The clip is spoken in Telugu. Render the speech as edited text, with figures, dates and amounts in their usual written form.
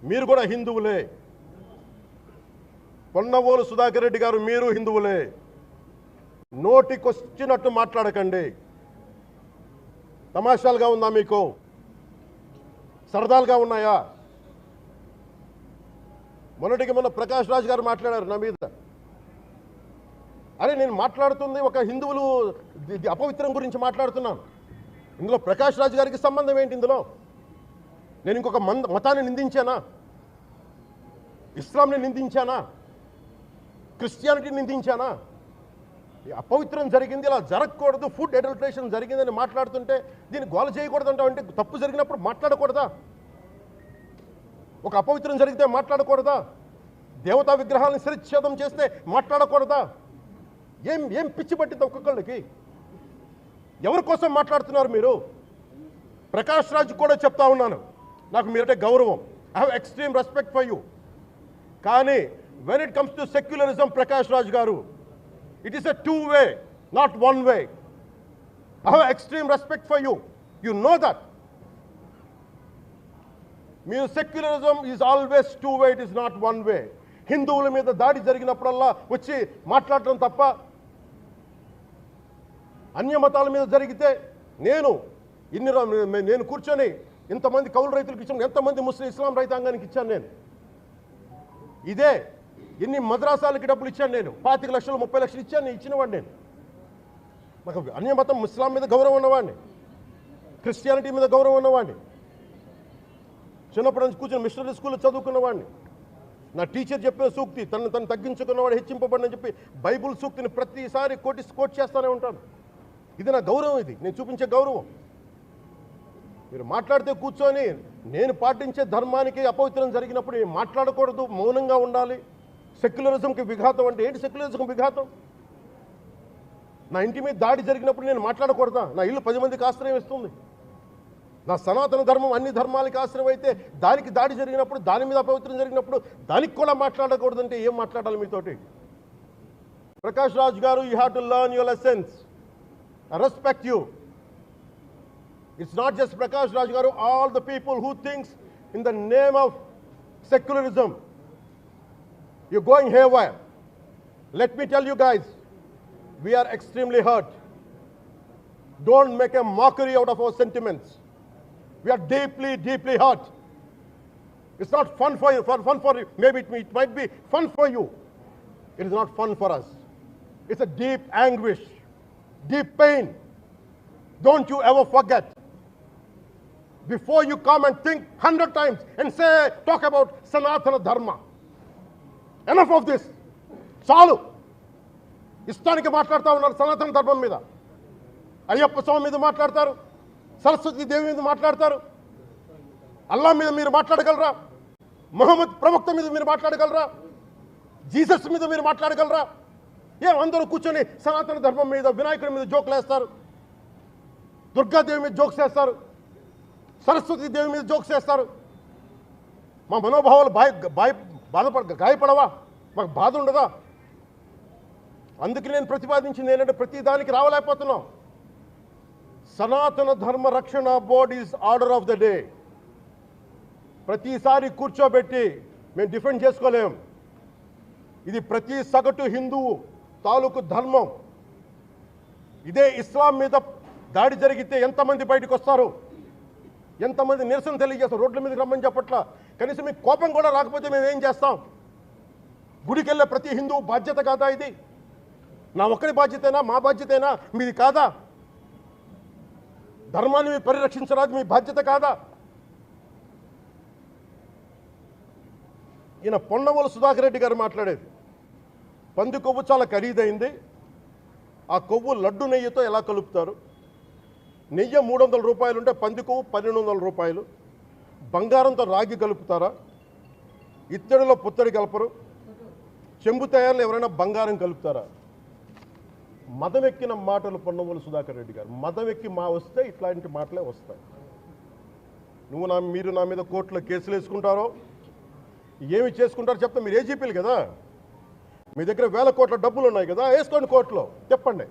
మీరు కూడా హిందువులే. పొన్నవోలు సుధాకర్ రెడ్డి గారు మీరు హిందువులే. నోటికొచ్చినట్టు మాట్లాడకండి. తమాషాలుగా ఉందా మీకు? సరదాలుగా ఉన్నాయా? మొన్న ప్రకాష్ రాజ్ గారు మాట్లాడారు నా మీద. అరే నేను మాట్లాడుతుంది ఒక హిందువులు అపవిత్రం గురించి మాట్లాడుతున్నాను. ఇందులో ప్రకాష్ రాజ్ గారికి సంబంధం ఏంటి? ఇందులో నేను ఇంకొక మతాన్ని నిందించానా? ఇస్లాంని నిందించానా? క్రిస్టియానిటీని నిందించానా? అపవిత్రం జరిగింది, ఇలా జరగకూడదు, ఫుడ్ అడల్టరేషన్ జరిగిందని మాట్లాడుతుంటే దీన్ని గోల చేయకూడదంట. అంటే తప్పు జరిగినప్పుడు మాట్లాడకూడదా? ఒక అపవిత్రం జరిగితే మాట్లాడకూడదా? దేవతా విగ్రహాలను శిరచ్ఛేదం చేస్తే మాట్లాడకూడదా? ఏం పిచ్చి పట్టింది ఒక్కొక్కళ్ళకి? ఎవరి కోసం మాట్లాడుతున్నారు మీరు? ప్రకాష్ రాజ్ కూడా చెప్తా ఉన్నాను, నాకు మీరంటే గౌరవం. I have extreme respect for you. కానీ when it comes to secularism, Prakash Raj garu, it is a two-way, not one-way. I have extreme respect for you. You know that. Mere secularism is always two-way, it is not one-way. హిందువుల మీద దాడి జరిగినప్పుడల్లా వచ్చి మాట్లాడటం తప్ప, అన్య మతాల మీద జరిగితే నేను కూర్చొని ఇంతమంది కౌలు రైతులకు ఇచ్చాను, ఎంతమంది ముస్లిం ఇస్లాం రైతాంగానికి ఇచ్చాను నేను. ఇదే ఎన్ని మద్రాసాలకి డబ్బులు ఇచ్చాను నేను, 25 లక్షలు 30 లక్షలు ఇచ్చాను, ఇచ్చినవాడిని నేను. నాకు అన్యమతం ఇస్లాం మీద గౌరవం ఉన్నవాడిని, క్రిస్టియానిటీ మీద గౌరవం ఉన్నవాడిని, చిన్నప్పటి నుంచి కూర్చొని మిషనరీ స్కూల్లో చదువుకున్నవాడిని. నా టీచర్ చెప్పిన సూక్తి, తను తగ్గించుకున్నవాడు హెచ్చింపబడిని చెప్పి బైబుల్ సూక్తిని ప్రతిసారి కోట్ చేస్తూనే ఉంటాను. ఇది నా గౌరవం, ఇది నేను చూపించే గౌరవం. మీరు మాట్లాడితే కూర్చొని నేను పాటించే ధర్మానికి అపవిత్రం జరిగినప్పుడు నేను మాట్లాడకూడదు, మౌనంగా ఉండాలి. సెక్యులరిజంకి విఘాతం అంటే ఏంటి? సెక్యులరిజంకి విఘాతం? నా ఇంటి మీద దాడి జరిగినప్పుడు నేను మాట్లాడకూడదా? నా ఇల్లు 10 మందికి ఆశ్రయం ఇస్తుంది. నా సనాతన ధర్మం అన్ని ధర్మాలకి ఆశ్రయం అయితే దానికి దాడి జరిగినప్పుడు, దాని మీద అపవిత్రం జరిగినప్పుడు దానికి కూడా మాట్లాడకూడదంటే ఏం మాట్లాడాలి మీతోటి? Prakash Raj garu, you have to learn your lessons. I respect you. It's not just Prakash Raj garu, all the people who thinks in the name of secularism, you're going haywire. Let me tell you guys, we are extremely hurt. Don't make a mockery out of our sentiments. We are deeply, deeply hurt. It's not fun for you. Maybe it might be fun for you. It is not fun for us. It's a deep anguish, deep pain. Don't you ever forget. Before you come and think 100 times and talk about Sanatana Dharma. Enough of this. చాలు. ఇష్టానికి మాట్లాడుతూ ఉన్నారు సనాతన ధర్మం మీద. అయ్యప్ప స్వామి మీద మాట్లాడతారు, సరస్వతి దేవి మీద మాట్లాడతారు, అల్లా మీద మీరు మాట్లాడగలరా? మొహమ్మద్ ప్రవక్త మీద మీరు మాట్లాడగలరా? జీసస్ మీద మీరు మాట్లాడగలరా? అందరూ కూర్చొని సనాతన ధర్మం మీద, వినాయకుడి మీద జోకులు వేస్తారు, దుర్గాదేవి మీద జోక్స్ వేస్తారు, సరస్వతి దేవి మీద జోక్స్ వేస్తారు. మా మనోభావాలు గాయపడవా? మాకు బాధ ఉండదా? అందుకే నేను ప్రతిపాదించింది ఏంటంటే, ప్రతి దానికి రావలేకపోతున్నాం. సనాతన ధర్మ రక్షణ board is order of the day. ప్రతిసారి కూర్చోబెట్టి మేము డిఫెండ్ చేసుకోలేం. ఇది ప్రతి సగటు హిందువు తాలూకు ధర్మం. ఇదే ఇస్లాం మీద దాడి జరిగితే ఎంతమంది బయటకు వస్తారు, ఎంతమంది నిరసన తెలియజేస్తారు? రోడ్ల మీదకి రమ్మని చెప్పట్లా. కనీసం మీకు కోపం కూడా రాకపోతే మేము ఏం చేస్తాం? గుడికి వెళ్ళే ప్రతి హిందువు బాధ్యత కాదా ఇది? నా ఒక్కడి బాధ్యతేనా? మా బాధ్యతేనా? మీది కాదా? ధర్మాన్ని మీరు పరిరక్షించరాదు, మీ బాధ్యత కాదా? ఈయన పొన్నవోలు సుధాకర్ రెడ్డి గారు మాట్లాడేది, పంది కొవ్వు చాలా ఖరీదైంది, ఆ కొవ్వు లడ్డు నెయ్యితో ఎలా కలుపుతారు? నెయ్యి 300 రూపాయలు ఉంటే పంది కొవ్వు 1200 రూపాయలు. బంగారంతో రాగి కలుపుతారా? ఇత్తడిలో పుత్తడి కలపరు. చెంబు తయారులో ఎవరైనా బంగారం కలుపుతారా? మదం ఎక్కిన మాటలు పొన్నవోలు సుధాకర్ రెడ్డి గారు. మదం ఎక్కి వస్తే ఇట్లాంటి మాటలే వస్తాయి. మీరు నా మీద కోర్టులో కేసులు వేసుకుంటారో ఏమి చేసుకుంటారో చెప్తే, మీరు ఏజీపీలు కదా, మీ దగ్గర వేల కోట్ల డబ్బులు ఉన్నాయి కదా, వేసుకోండి కోర్టులో, చెప్పండి.